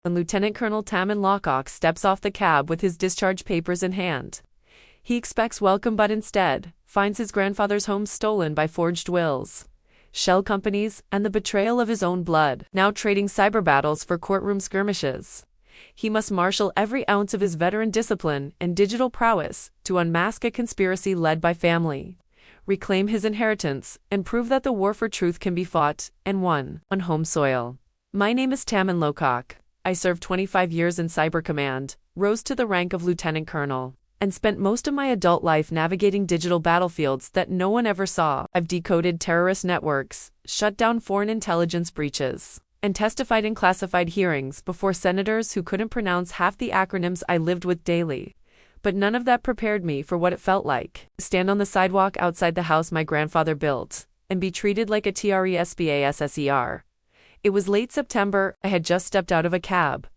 When Lieutenant Colonel Tamun Lockach steps off the cab with his discharge papers in hand. He expects welcome but instead finds his grandfather's home stolen by forged wills, shell companies, and the betrayal of his own blood. Now trading cyber battles for courtroom skirmishes. He must marshal every ounce of his veteran discipline and digital prowess to unmask a conspiracy led by family, reclaim his inheritance, and prove that the war for truth can be fought and won on home soil. My name is Tamun Lockach. I served 25 years in Cyber Command, rose to the rank of Lieutenant Colonel, and spent most of my adult life navigating digital battlefields that no one ever saw. I've decoded terrorist networks, shut down foreign intelligence breaches, and testified in classified hearings before senators who couldn't pronounce half the acronyms I lived with daily. But none of that prepared me for what it felt like to stand on the sidewalk outside the house my grandfather built and be treated like a TRESPASSER. It was late September. I had just stepped out of a cab,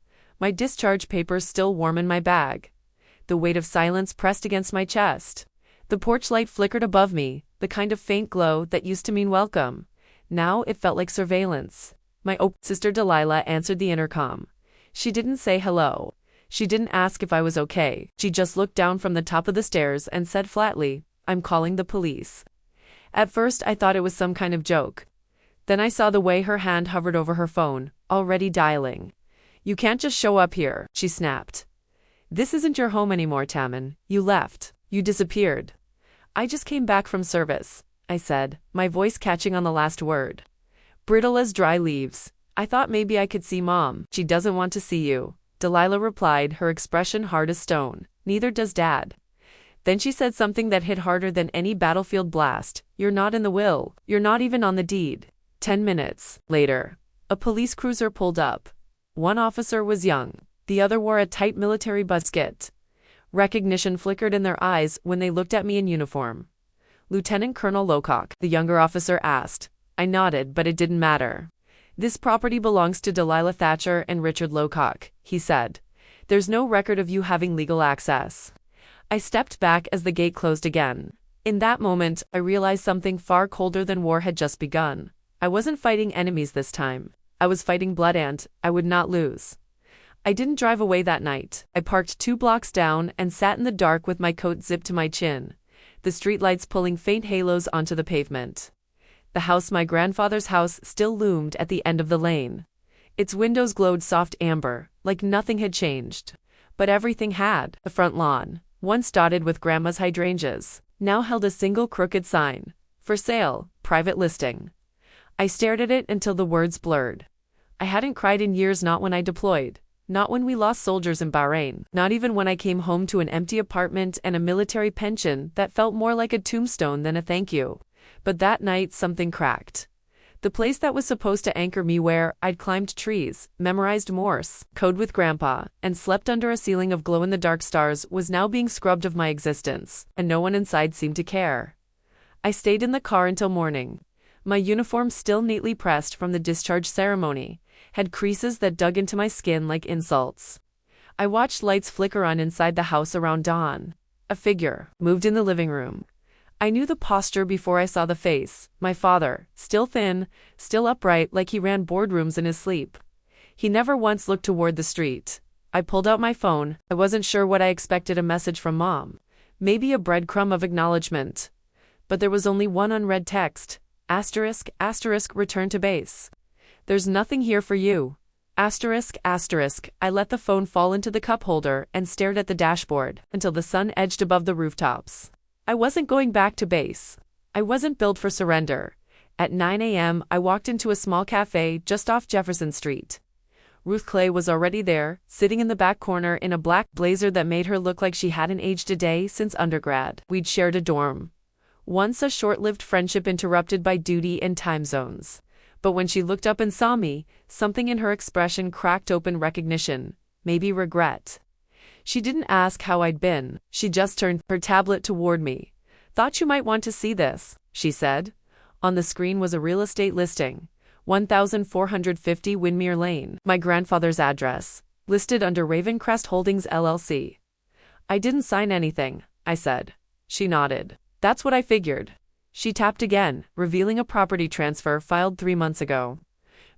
my discharge papers still warm in my bag. The weight of silence pressed against my chest. The porch light flickered above me, the kind of faint glow that used to mean welcome. Now it felt like surveillance. My sister Delilah answered the intercom. She didn't say hello. She didn't ask if I was okay. She just looked down from the top of the stairs and said flatly, "I'm calling the police." At first I thought it was some kind of joke. Then I saw the way her hand hovered over her phone, already dialing. "You can't just show up here," she snapped. "This isn't your home anymore, Tamun. You left. You disappeared." "I just came back from service," I said, my voice catching on the last word. Brittle as dry leaves. "I thought maybe I could see Mom." "She doesn't want to see you," Delilah replied, her expression hard as stone. "Neither does Dad." Then she said something that hit harder than any battlefield blast. "You're not in the will. You're not even on the deed." 10 minutes later, a police cruiser pulled up. One officer was young. The other wore a tight military buzzkit. Recognition flickered in their eyes when they looked at me in uniform. "Lieutenant Colonel Lockach?" the younger officer asked. I nodded, but it didn't matter. "This property belongs to Delilah Thatcher and Richard Lockach," he said. "There's no record of you having legal access." I stepped back as the gate closed again. In that moment, I realized something far colder than war had just begun. I wasn't fighting enemies this time. I was fighting blood, and I would not lose. I didn't drive away that night. I parked 2 blocks down and sat in the dark with my coat zipped to my chin, the streetlights pulling faint halos onto the pavement. The house, my grandfather's house, still loomed at the end of the lane. Its windows glowed soft amber, like nothing had changed. But everything had. The front lawn, once dotted with Grandma's hydrangeas, now held a single crooked sign. "For sale, private listing." I stared at it until the words blurred. I hadn't cried in years, not when I deployed. Not when we lost soldiers in Bahrain. Not even when I came home to an empty apartment and a military pension that felt more like a tombstone than a thank you. But that night something cracked. The place that was supposed to anchor me, where I'd climbed trees, memorized Morse code with Grandpa, and slept under a ceiling of glow-in-the-dark stars, was now being scrubbed of my existence, and no one inside seemed to care. I stayed in the car until morning. My uniform, still neatly pressed from the discharge ceremony, had creases that dug into my skin like insults. I watched lights flicker on inside the house around dawn. A figure moved in the living room. I knew the posture before I saw the face. My father, still thin, still upright, like he ran boardrooms in his sleep. He never once looked toward the street. I pulled out my phone. I wasn't sure what I expected. A message from Mom. Maybe a breadcrumb of acknowledgement. But there was only one unread text. Asterisk, asterisk, return to base. "There's nothing here for you." Asterisk, asterisk. I let the phone fall into the cup holder and stared at the dashboard until the sun edged above the rooftops. I wasn't going back to base. I wasn't built for surrender. At 9 a.m., I walked into a small cafe just off Jefferson Street. Ruth Clay was already there, sitting in the back corner in a black blazer that made her look like she hadn't aged a day since undergrad. We'd shared a dorm. Once a short-lived friendship interrupted by duty and time zones. But when she looked up and saw me, something in her expression cracked open recognition, maybe regret. She didn't ask how I'd been. She just turned her tablet toward me. "Thought you might want to see this," she said. On the screen was a real estate listing. 1450 Windmere Lane, my grandfather's address, listed under Ravencrest Holdings LLC. "I didn't sign anything," I said. She nodded. "That's what I figured." She tapped again, revealing a property transfer filed 3 months ago.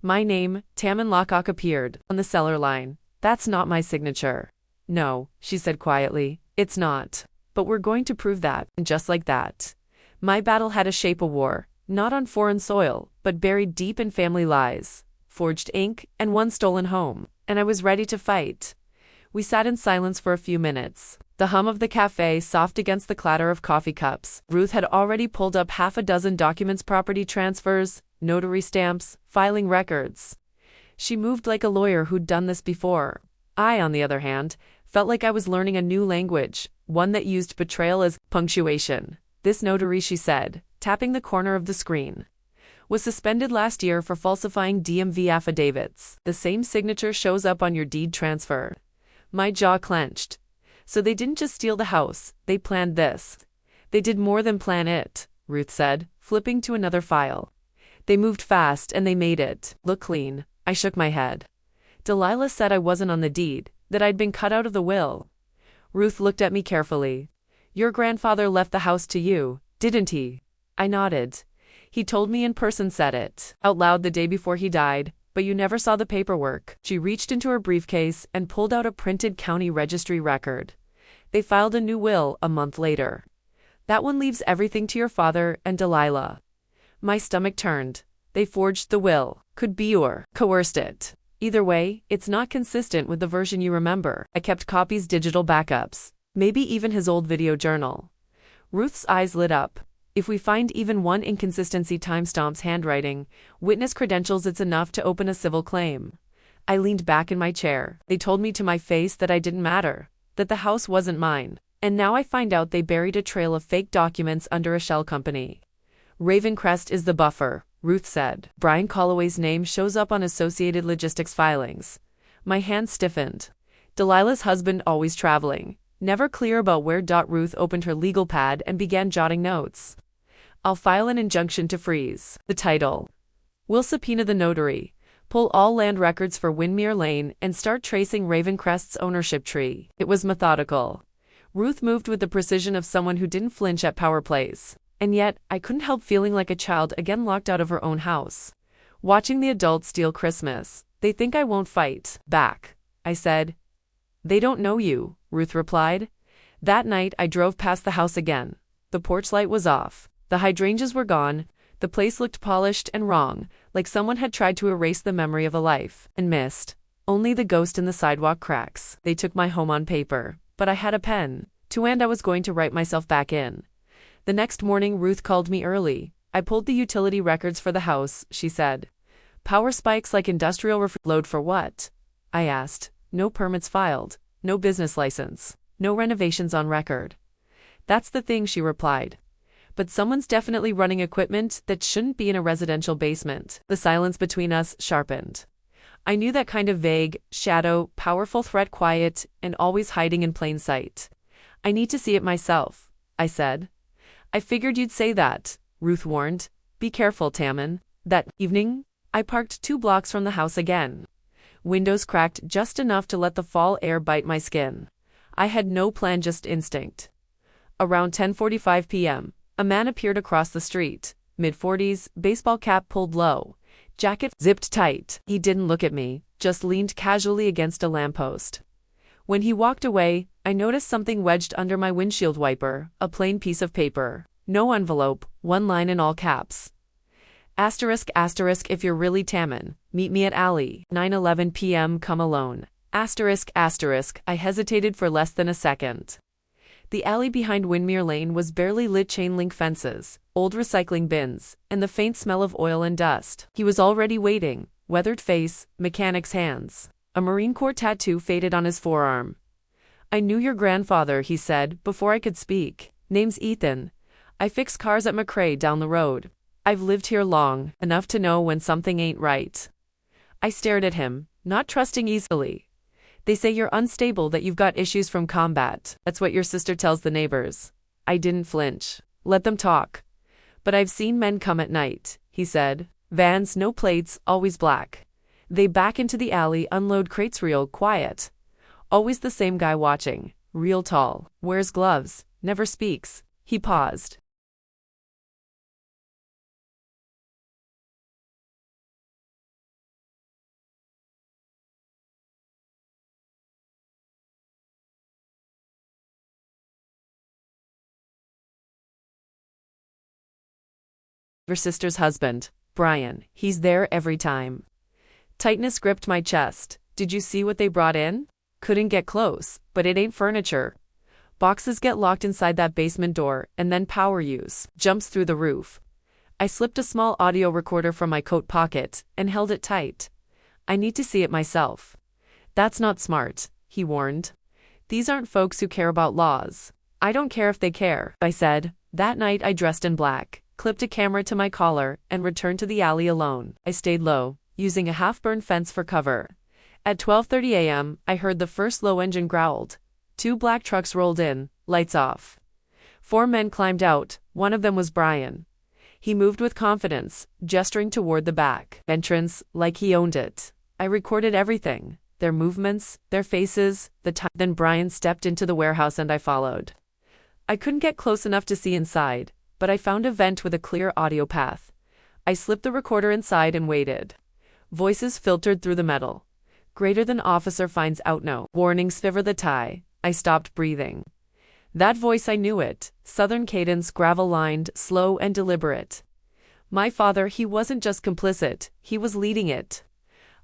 My name, Tamun Lockach, appeared on the seller line. That's not my signature. No, she said quietly, it's not. But we're going to prove that, and just like that. My battle had a shape of war, not on foreign soil, but buried deep in family lies, forged ink, and one stolen home, and I was ready to fight. We sat in silence for a few minutes, the hum of the cafe soft against the clatter of coffee cups. Ruth had already pulled up half a dozen documents: property transfers, notary stamps, filing records. She moved like a lawyer who'd done this before. I, on the other hand, felt like I was learning a new language, one that used betrayal as punctuation. This notary, she said, tapping the corner of the screen, was suspended last year for falsifying DMV affidavits. The same signature shows up on your deed transfer. My jaw clenched. So they didn't just steal the house, they planned this. They did more than plan it, Ruth said, flipping to another file. They moved fast and they made it look clean. I shook my head. Delilah said I wasn't on the deed, that I'd been cut out of the will. Ruth looked at me carefully. Your grandfather left the house to you, didn't he? I nodded. He told me in person, said it out loud the day before he died, but you never saw the paperwork. She reached into her briefcase and pulled out a printed county registry record. They filed a new will a month later. That one leaves everything to your father and Delilah. My stomach turned. They forged the will, could be, or coerced it. Either way, it's not consistent with the version you remember. I kept copies, digital backups, maybe even his old video journal. Ruth's eyes lit up. If we find even one inconsistency, timestamps, handwriting, witness credentials, it's enough to open a civil claim. I leaned back in my chair. They told me to my face that I didn't matter, that the house wasn't mine. And now I find out they buried a trail of fake documents under a shell company. Ravencrest is the buffer, Ruth said. Brian Calloway's name shows up on Associated Logistics filings. My hand stiffened. Delilah's husband, always traveling, never clear about where. Ruth opened her legal pad and began jotting notes. I'll file an injunction to freeze the title. We'll subpoena the notary, pull all land records for Windmere Lane, and start tracing Ravencrest's ownership tree. It was methodical. Ruth moved with the precision of someone who didn't flinch at power plays. And yet, I couldn't help feeling like a child again, locked out of her own house, watching the adults steal Christmas. They think I won't fight back, I said. They don't know you, Ruth replied. That night I drove past the house again. The porch light was off. The hydrangeas were gone. The place looked polished and wrong, like someone had tried to erase the memory of a life and missed. Only the ghost in the sidewalk cracks. They took my home on paper, but I had a pen, and I was going to write myself back in. The next morning Ruth called me early. I pulled the utility records for the house, she said. Power spikes like industrial load for what? I asked. No permits filed, no business license, no renovations on record. That's the thing, she replied. But someone's definitely running equipment that shouldn't be in a residential basement. The silence between us sharpened. I knew that kind of vague, shadow, powerful threat, quiet, and always hiding in plain sight. I need to see it myself, I said. I figured you'd say that, Ruth warned. Be careful, Tamun. That evening, I parked 2 blocks from the house again. Windows cracked just enough to let the fall air bite my skin. I had no plan, just instinct. Around 10:45 p.m., a man appeared across the street, mid-40s, baseball cap pulled low, jacket zipped tight. He didn't look at me, just leaned casually against a lamppost. When he walked away, I noticed something wedged under my windshield wiper, a plain piece of paper. No envelope, one line in all caps. Asterisk, asterisk, if you're really Tamun, meet me at alley, 9:11 p.m., come alone. Asterisk, asterisk, I hesitated for less than a second. The alley behind Windmere Lane was barely lit, chain link fences, old recycling bins, and the faint smell of oil and dust. He was already waiting, weathered face, mechanic's hands. A Marine Corps tattoo faded on his forearm. I knew your grandfather, he said, before I could speak. Name's Ethan. I fix cars at McRae down the road. I've lived here long enough to know when something ain't right. I stared at him, not trusting easily. They say you're unstable, that you've got issues from combat. That's what your sister tells the neighbors. I didn't flinch. Let them talk. But I've seen men come at night, he said. Vans, no plates, always black. They back into the alley, unload crates, real quiet. Always the same guy watching, real tall, wears gloves, never speaks. He paused. Your sister's husband, Brian. He's there every time. Tightness gripped my chest. Did you see what they brought in? Couldn't get close, but it ain't furniture. Boxes get locked inside that basement door, and then power use jumps through the roof. I slipped a small audio recorder from my coat pocket and held it tight. I need to see it myself. That's not smart, he warned. These aren't folks who care about laws. I don't care if they care, I said. That night I dressed in black, clipped a camera to my collar, and returned to the alley alone. I stayed low, using a half-burned fence for cover. At 12:30 a.m., I heard the first low engine growled. 2 black trucks rolled in, lights off. 4 men climbed out, one of them was Brian. He moved with confidence, gesturing toward the back entrance, like he owned it. I recorded everything, their movements, their faces, the time. Then Brian stepped into the warehouse and I followed. I couldn't get close enough to see inside, but I found a vent with a clear audio path. I slipped the recorder inside and waited. Voices filtered through the metal. Greater than officer finds out no. Warnings favor the tie. I stopped breathing. That voice, I knew it. Southern cadence, gravel-lined, slow and deliberate. My father, he wasn't just complicit, he was leading it.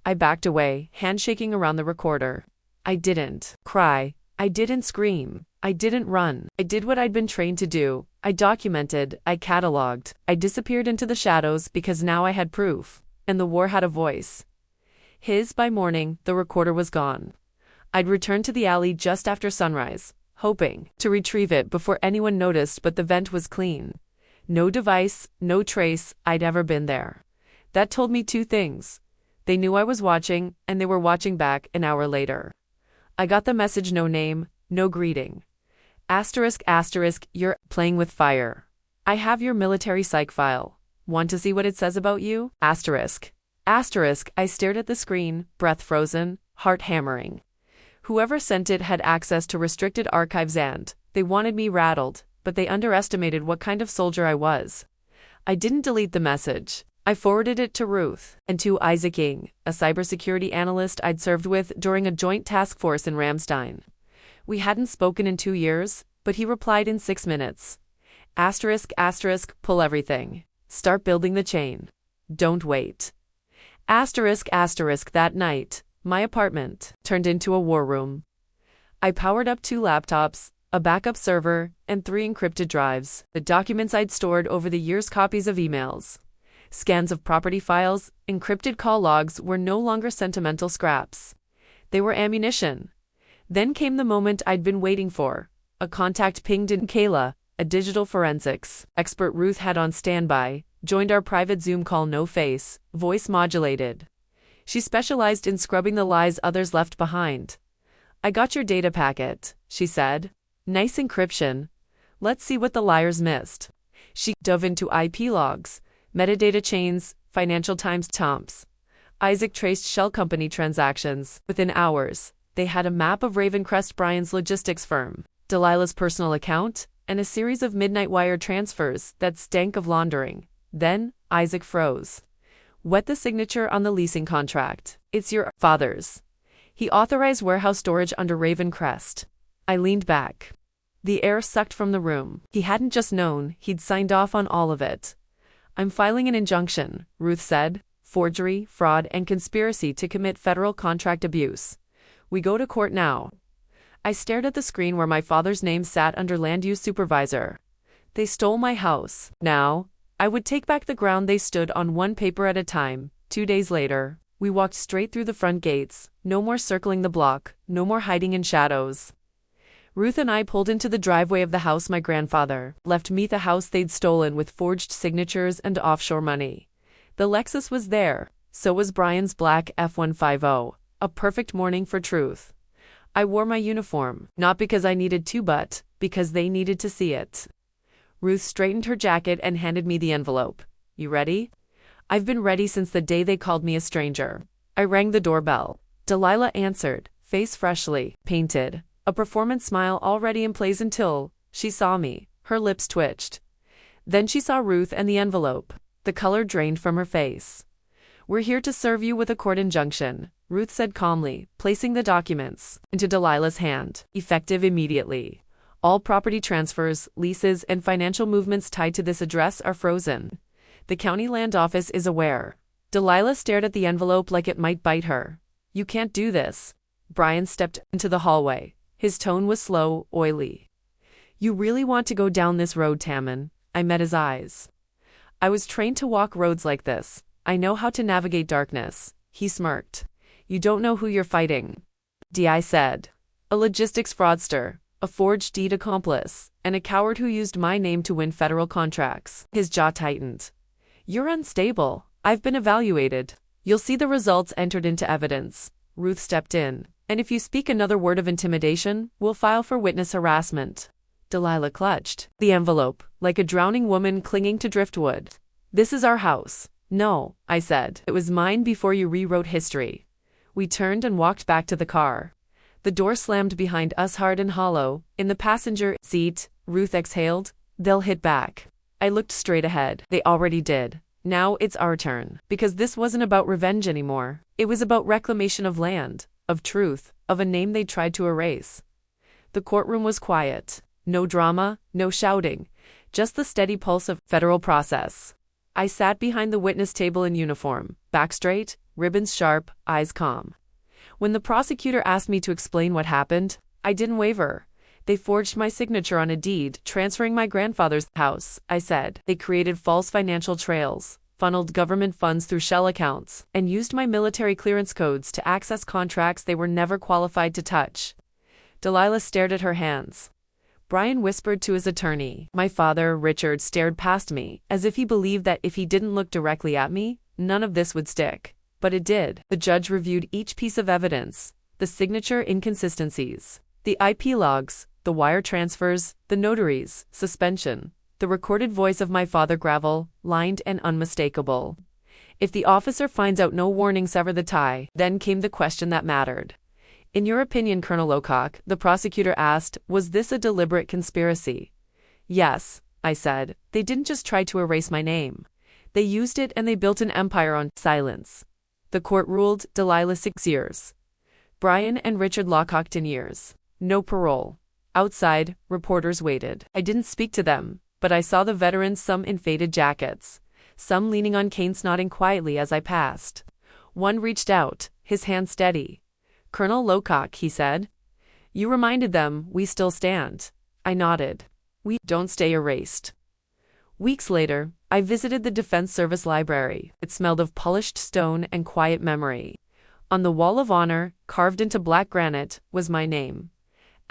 I backed away, handshaking around the recorder. I didn't cry. I didn't scream. I didn't run. I did what I'd been trained to do. I documented, I cataloged. I disappeared into the shadows because now I had proof. And the war had a voice. By morning, the recorder was gone. I'd returned to the alley just after sunrise, hoping to retrieve it before anyone noticed, but the vent was clean. No device, no trace I'd ever been there. That told me 2 things. They knew I was watching, and they were watching back an hour later. I got the message, no name, no greeting. ***, you're playing with fire. I have your military psych file. Want to see what it says about you? ***. I stared at the screen, breath frozen, heart hammering. Whoever sent it had access to restricted archives and they wanted me rattled, but they underestimated what kind of soldier I was. I didn't delete the message. I forwarded it to Ruth and to Isaac Ing, a cybersecurity analyst I'd served with during a joint task force in Ramstein. We hadn't spoken in 2 years, but he replied in 6 minutes. ***, pull everything. Start building the chain. Don't wait. That night, my apartment turned into a war room. I powered up 2 laptops, a backup server, and 3 encrypted drives. The documents I'd stored over the years, copies of emails, scans of property files, encrypted call logs were no longer sentimental scraps. They were ammunition. Then came the moment I'd been waiting for. A contact pinged in. Kayla, a digital forensics expert Ruth had on standby, joined our private Zoom call, no face, voice modulated. She specialized in scrubbing the lies others left behind. "I got your data packet," she said. "Nice encryption. Let's see what the liars missed." She dove into IP logs, metadata chains, Financial Times comps. Isaac traced shell company transactions. Within hours, they had a map of Ravencrest, Brian's logistics firm, Delilah's personal account, and a series of midnight wire transfers that stank of laundering. Then, Isaac froze. "Wet the signature on the leasing contract. It's your father's. He authorized warehouse storage under Ravencrest." I leaned back. The air sucked from the room. He hadn't just known, he'd signed off on all of it. "I'm filing an injunction," Ruth said. "Forgery, fraud, and conspiracy to commit federal contract abuse. We go to court now." I stared at the screen where my father's name sat under land use supervisor. They stole my house. Now, I would take back the ground they stood on, one paper at a time. 2 days later, we walked straight through the front gates. No more circling the block, no more hiding in shadows. Ruth and I pulled into the driveway of the house my grandfather left me, the house they'd stolen with forged signatures and offshore money. The Lexus was there, so was Brian's black F-150, a perfect morning for truth. I wore my uniform, not because I needed to, but because they needed to see it. Ruth straightened her jacket and handed me the envelope. "You ready?" "I've been ready since the day they called me a stranger." I rang the doorbell. Delilah answered, face freshly painted, a performance smile already in place until she saw me. Her lips twitched. Then she saw Ruth and the envelope. The color drained from her face. "We're here to serve you with a court injunction," Ruth said calmly, placing the documents into Delilah's hand. "Effective immediately. All property transfers, leases, and financial movements tied to this address are frozen. The county land office is aware. Delilah stared at the envelope like it might bite her. You can't do this. Brian stepped into the hallway. His tone was slow, oily. You really want to go down this road, Tamun? I met his eyes. I was trained to walk roads like this. I know how to navigate darkness. He smirked. You don't know who you're fighting. I said. A logistics fraudster, a forged deed accomplice, and a coward who used my name to win federal contracts. His jaw tightened. You're unstable. I've been evaluated. You'll see the results entered into evidence. Ruth stepped in. And if you speak another word of intimidation, we'll file for witness harassment. Delilah clutched the envelope, like a drowning woman clinging to driftwood. This is our house. No, I said. It was mine before you rewrote history. We turned and walked back to the car. The door slammed behind us hard and hollow. In the passenger seat, Ruth exhaled. They'll hit back. I looked straight ahead. They already did. Now it's our turn. Because this wasn't about revenge anymore. It was about reclamation of land, of truth, of a name they tried to erase. The courtroom was quiet. No drama, no shouting. Just the steady pulse of federal process. I sat behind the witness table in uniform, back straight, ribbons sharp, eyes calm. When the prosecutor asked me to explain what happened, I didn't waver. They forged my signature on a deed, transferring my grandfather's house, I said. They created false financial trails, funneled government funds through shell accounts, and used my military clearance codes to access contracts they were never qualified to touch. Delilah stared at her hands. Brian whispered to his attorney. My father, Richard, stared past me, as if he believed that if he didn't look directly at me, none of this would stick. But it did. The judge reviewed each piece of evidence, the signature inconsistencies, the IP logs, the wire transfers, the notaries, suspension, the recorded voice of my father gravel, lined and unmistakable. If the officer finds out no warning sever the tie, then came the question that mattered. In your opinion, Colonel Lockach, the prosecutor asked, was this a deliberate conspiracy? Yes, I said. They didn't just try to erase my name. They used it and they built an empire on silence. The court ruled Delilah 6 years. Brian and Richard Lockach 10 years. No parole. Outside, reporters waited. I didn't speak to them, but I saw the veterans, some in faded jackets, some leaning on canes, nodding quietly as I passed. One reached out, his hand steady. Colonel Lockach, he said. You reminded them we still stand. I nodded. We don't stay erased. Weeks later, I visited the Defense Service Library. It smelled of polished stone and quiet memory. On the wall of honor, carved into black granite, was my name. ****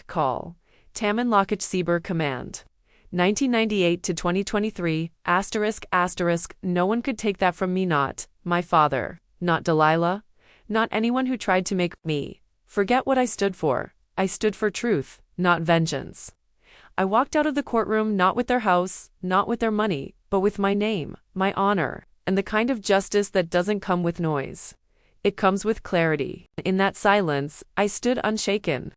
call. Tamun Lockach Sieber Command. 1998 to 2023, ***, no one could take that from me, not my father, not Delilah, not anyone who tried to make me forget what I stood for. I stood for truth, not vengeance. I walked out of the courtroom not with their house, not with their money, but with my name, my honor, and the kind of justice that doesn't come with noise. It comes with clarity. In that silence, I stood unshaken.